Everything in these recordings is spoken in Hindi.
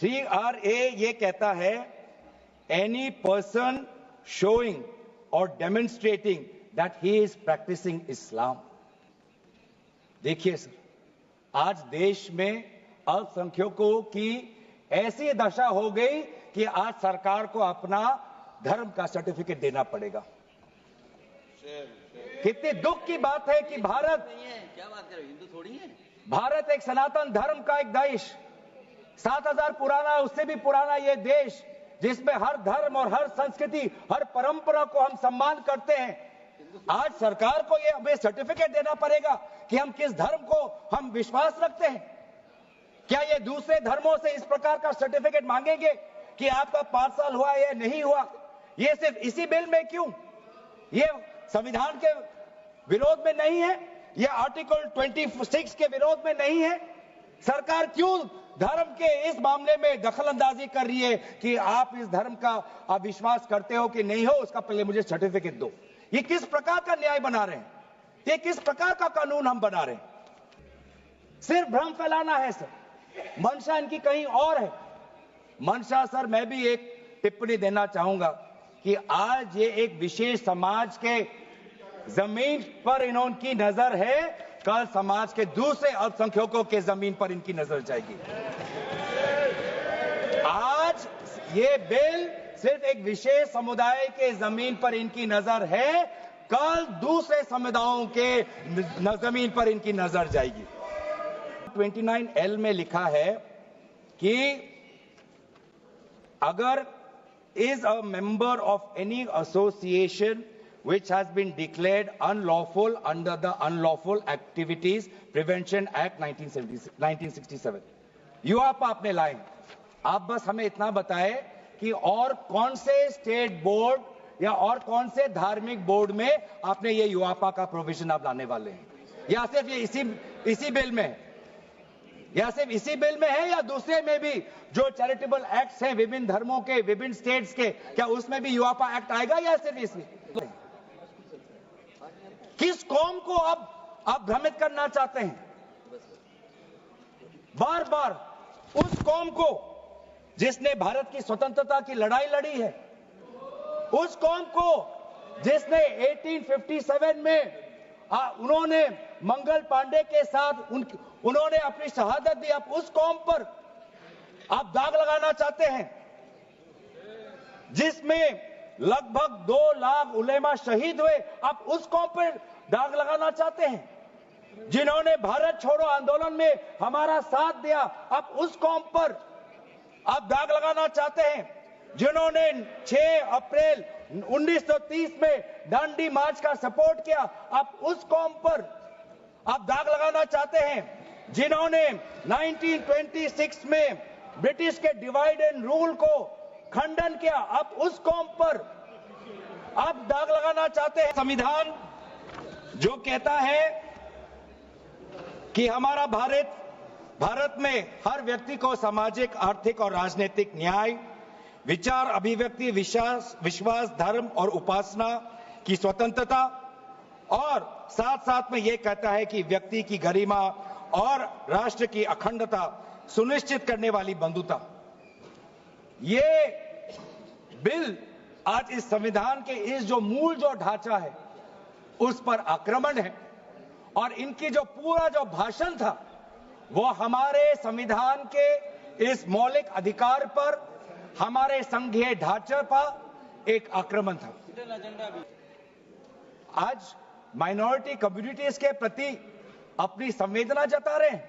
3RA ये कहता है एनी पर्सन शोइंग और demonstrating that he is practicing Islam. देखिए सर, आज देश में अल्पसंख्यकों की ऐसी दशा हो गई कि आज सरकार को अपना धर्म का सर्टिफिकेट देना पड़ेगा। कितने दुख की बात है कि भारत क्या बात कर रहे हो, हिंदू थोड़ी है। भारत एक सनातन धर्म का एक देश, 7000 पुराना, उससे भी पुराना ये देश, जिसमें हर धर्म और हर संस्कृति, हर परंपरा को हम सम्मान करते हैं। आज सरकार को ये हमें सर्टिफिकेट देना पड़ेगा कि हम किस धर्म को हम विश्वास रखते हैं। क्या ये दूसरे धर्मों से इस प्रकार का सर्टिफिकेट मांगेंगे कि आपका 5 साल हुआ या नहीं हुआ? ये सिर्फ इसी बिल में क्यों? ये संविधान के विरोध में नहीं है? ये आर्टिकल 26 के विरोध में नहीं है? सरकार क्यों धर्म के इस मामले में दखलंदाजी कर रही है कि आप इस धर्म का आप विश्वास करते हो कि नहीं हो, उसका पहले मुझे सर्टिफिकेट दो? ये किस प्रकार का न्याय बना रहे हैं? ये किस प्रकार का कानून हम बना रहे हैं? सिर्फ भ्रम फैलाना है सर। मंशा इनकी कहीं और है। मंशा सर, मैं भी एक टिप्पणी देना चाहूंगा कि आज ये एक विशेष समाज के जमीन पर इनकी नजर है, कल समाज के दूसरे अल्पसंख्यकों के जमीन पर इनकी नजर जाएगी। आज ये बिल सिर्फ एक विशेष समुदाय के जमीन पर इनकी नजर है, कल दूसरे समुदायों के जमीन पर इनकी नजर जाएगी। 29L में लिखा है कि अगर is a member of any association which has been declared unlawful under the Unlawful Activities Prevention Act 1967। यूआपा आपने लाए, आप बस हमें इतना बताएं कि और कौन से स्टेट बोर्ड या और कौन से धार्मिक बोर्ड में आपने ये यूआपा का प्रोविजन आप लाने वाले हैं? या सिर्फ ये इसी बिल में है? या सिर्फ इसी बिल में है या दूसरे में भी जो चैरिटेबल एक्ट्स हैं विभिन्न धर्मों के, विभिन्न स्टेट्स के, क्या उसमें भी यूआपा एक्ट आएगा या सिर्फ इसमें? किस कौम को अब आप भ्रमित करना चाहते हैं? बार बार उस कौम को जिसने भारत की स्वतंत्रता की लड़ाई लड़ी है, उस कौम को जिसने 1857 में उन्होंने मंगल पांडे के साथ उन्होंने अपनी शहादत दी, आप उस कौम पर आप दाग लगाना चाहते हैं जिसमें लगभग 2 लाख उलेमा शहीद हुए, आप उस कौम पर दाग लगाना चाहते हैं जिन्होंने भारत छोड़ो आंदोलन में हमारा साथ दिया, आप उस कौम पर आप दाग लगाना चाहते हैं जिन्होंने 6 अप्रैल 1930 में दांडी मार्च का सपोर्ट किया, आप उस कौम पर आप दाग लगाना चाहते हैं जिन्होंने 1926 में ब्रिटिश के डिवाइड एंड रूल को खंडन किया, आप उस कौम पर आप दाग लगाना चाहते हैं। संविधान जो कहता है कि हमारा भारत में हर व्यक्ति को सामाजिक, आर्थिक और राजनीतिक न्याय, विचार, अभिव्यक्ति, विश्वास, धर्म और उपासना की स्वतंत्रता, और साथ साथ में यह कहता है कि व्यक्ति की गरिमा और राष्ट्र की अखंडता सुनिश्चित करने वाली बंधुता। ये बिल आज इस संविधान के इस जो मूल जो ढांचा है उस पर आक्रमण है, और इनकी जो पूरा जो भाषण था वो हमारे संविधान के इस मौलिक अधिकार पर, हमारे संघीय ढांचे पर एक आक्रमण था। आज माइनॉरिटी कम्युनिटीज के प्रति अपनी संवेदना जता रहे हैं।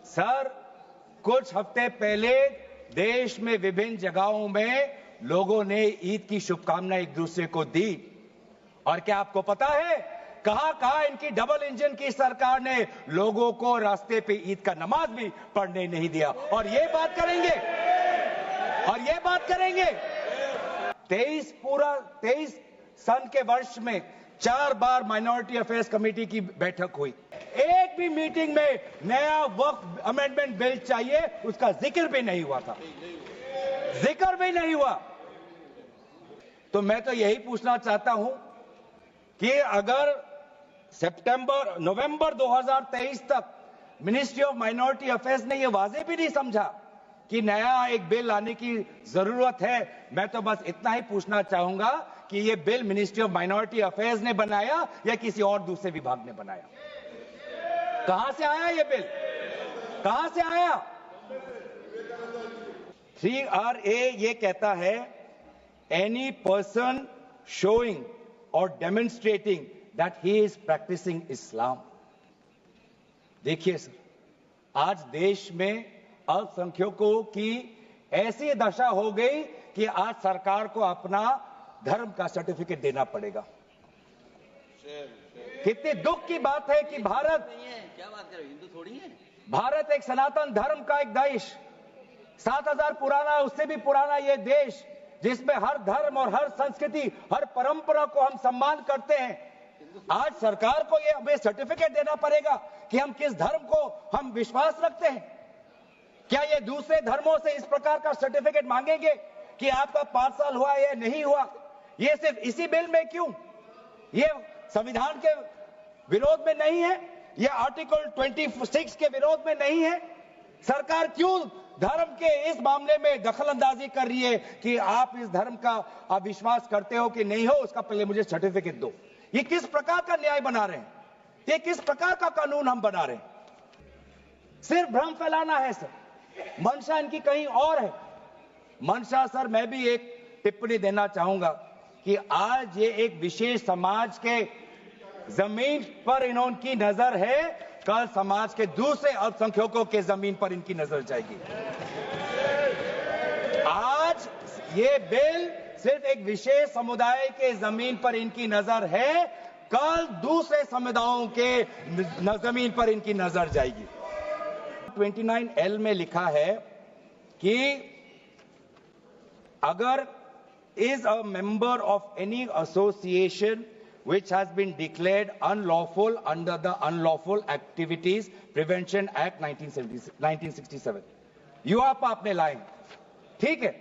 सर, कुछ हफ्ते पहले देश में विभिन्न जगहों में लोगों ने ईद की शुभकामनाएं एक दूसरे को दी, और क्या आपको पता है कहां इनकी डबल इंजन की सरकार ने लोगों को रास्ते पे ईद का नमाज भी पढ़ने नहीं दिया, और ये बात करेंगे 23 सन के वर्ष में 4 बार माइनॉरिटी अफेयर्स कमेटी की बैठक हुई, एक भी मीटिंग में नया वक्फ अमेंडमेंट बिल चाहिए उसका जिक्र भी नहीं हुआ था, जिक्र भी नहीं हुआ। तो मैं तो यही पूछना चाहता हूं कि अगर नवंबर 2023 तक मिनिस्ट्री ऑफ माइनॉरिटी अफेयर्स ने यह वाजे भी नहीं समझा कि नया एक बिल लाने की जरूरत है। मैं तो बस इतना ही पूछना चाहूंगा कि ये bill ministry of minority affairs ने बनाया या किसी और दूसरे विभाग ने बनाया? कहां से आया ये बिल? कहां से आया? 3RA ये कहता है एनी पर्सन शोइंग और demonstrating that he is practicing Islam. देखिए सर, आज देश में अल्पसंख्यकों की ऐसी दशा हो गई कि आज सरकार को अपना धर्म का सर्टिफिकेट देना पड़ेगा। कितने दुख की बात है कि भारत, क्या बात कर रहे हो, हिंदू थोड़ी है। भारत एक सनातन धर्म का एक देश, 7000 पुराना, उससे भी पुराना ये देश, जिसमें हर धर्म और हर संस्कृति, हर परंपरा को हम सम्मान करते हैं। आज सरकार को ये हमें सर्टिफिकेट देना पड़ेगा कि हम किस धर्म को हम विश्वास रखते हैं। क्या ये दूसरे धर्मों से इस प्रकार का सर्टिफिकेट मांगेंगे कि आपका 5 साल हुआ या नहीं हुआ? ये सिर्फ इसी बिल में क्यों? ये संविधान के विरोध में नहीं है? ये आर्टिकल 26 के विरोध में नहीं है? सरकार क्यों धर्म के इस मामले में दखलंदाजी कर रही है कि आप इस धर्म का आप विश्वास करते हो कि नहीं हो, उसका पहले मुझे सर्टिफिकेट दो? ये किस प्रकार का न्याय बना रहे हैं? ये किस प्रकार का कानून हम बना रहे हैं? सिर्फ भ्रम फैलाना है सर। मंशा इनकी कहीं और है। मंशा सर, मैं भी एक टिप्पणी देना चाहूंगा कि आज ये एक विशेष समाज के जमीन पर इनकी नजर है, कल समाज के दूसरे अल्पसंख्यकों के जमीन पर इनकी नजर जाएगी। आज ये बिल सिर्फ एक विशेष समुदाय के जमीन पर इनकी नजर है, कल दूसरे समुदायों के जमीन पर इनकी नजर जाएगी। 29L में लिखा है कि अगर is a member of any association which has been declared unlawful under the Unlawful Activities Prevention Act 1967, यूआपा आपने लाए, ठीक है,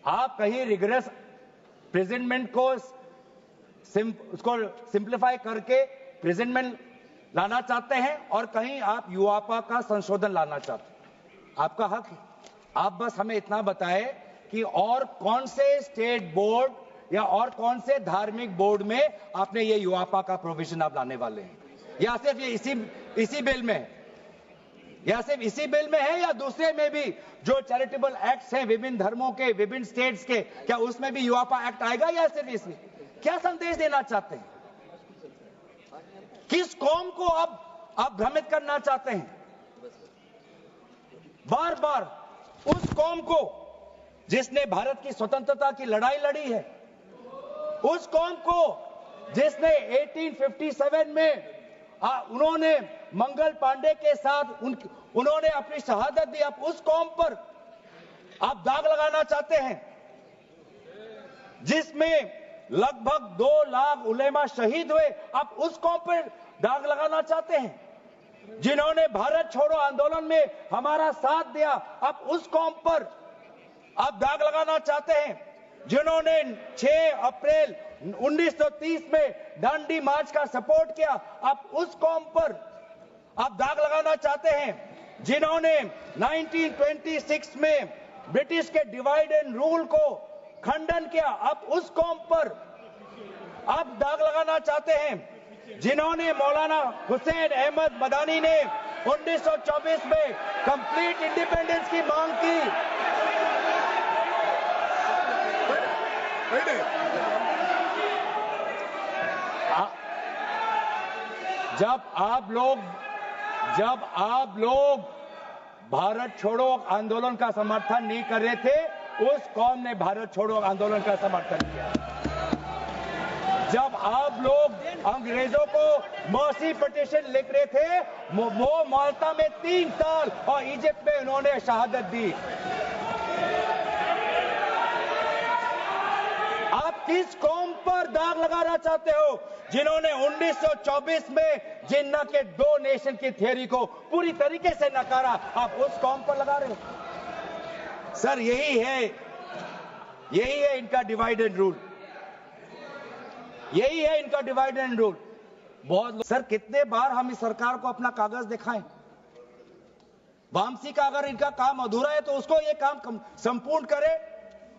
आप कहीं रिगरस प्रेजेंटमेंट को उसको सिंप्लीफाई करके प्रेजेंटमेंट लाना चाहते हैं और कहीं आप यूआपा का संशोधन लाना चाहते हैं, आपका हक है। आप बस हमें इतना बताएं कि और कौन से स्टेट बोर्ड या और कौन से धार्मिक बोर्ड में आपने ये यूआपा का प्रोविजन आप लाने वाले हैं, या सिर्फ ये इसी बिल में है? या सिर्फ इसी बिल में है या दूसरे में भी जो चैरिटेबल एक्ट्स हैं विभिन्न धर्मों के, विभिन्न स्टेट्स के, क्या उसमें भी यूआपा एक्ट आएगा या सिर्फ इसमें? क्या संदेश देना चाहते हैं? किस कौम को आप भ्रमित करना चाहते हैं? बार बार उस कौम को जिसने भारत की स्वतंत्रता की लड़ाई लड़ी है, उस कौम को जिसने 1857 में उन्होंने मंगल पांडे के साथ उन्होंने अपनी शहादत दी, आप उस कौम पर आप दाग लगाना चाहते हैं जिसमें लगभग 2 लाख उलेमा शहीद हुए, आप उस कौम पर दाग लगाना चाहते हैं? जिन्होंने भारत छोड़ो आंदोलन में हमारा साथ दिया, आप उस कौम पर आप दाग लगाना चाहते हैं? जिन्होंने 6 अप्रैल 1930 में दांडी मार्च का सपोर्ट किया, आप उस कौम पर आप दाग लगाना चाहते हैं? जिन्होंने 1926 में ब्रिटिश के डिवाइड एंड रूल को खंडन किया, आप उस कौम पर आप दाग लगाना चाहते हैं? जिन्होंने मौलाना हुसैन अहमद मदानी ने 1924 में कंप्लीट इंडिपेंडेंस की मांग की, जब आप लोग भारत छोड़ो आंदोलन का समर्थन नहीं कर रहे थे, उस कौम ने भारत छोड़ो आंदोलन का समर्थन किया। जब आप लोग अंग्रेजों को मर्सी पिटीशन लिख रहे थे, वो माल्टा में 3 साल और इजिप्ट में उन्होंने शहादत दी। आप किस कौम पर दाग लगाना चाहते हो? जिन्होंने 1924 में जिन्ना के 2 नेशन की थ्योरी को पूरी तरीके से नकारा, आप उस कौम पर लगा रहे हो? सर, यही है इनका डिवाइड एंड रूल। यही है इनका डिवाइड एंड रूल। बहुत सर, कितने बार हम इस सरकार को अपना कागज दिखाएं? वामसी का अगर इनका काम अधूरा है तो उसको ये काम संपूर्ण करे।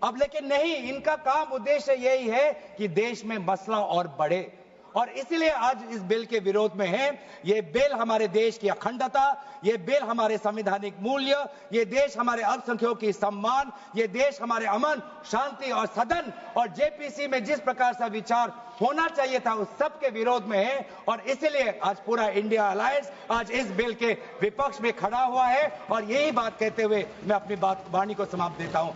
अब लेकिन नहीं, इनका काम उद्देश्य यही है कि देश में मसला और बढ़े, और इसलिए आज इस बिल के विरोध में है। ये बिल हमारे देश की अखंडता, ये बिल हमारे संवैधानिक मूल्य, ये देश हमारे अल्पसंख्यकों की सम्मान, ये देश हमारे अमन, शांति और सदन और जेपीसी में जिस प्रकार से विचार होना चाहिए था उस सब के विरोध में है। और इसलिए आज पूरा इंडिया अलायंस आज इस बिल के विपक्ष में खड़ा हुआ है। और यही बात कहते हुए मैं अपनी वाणी को समाप्त देता हूं।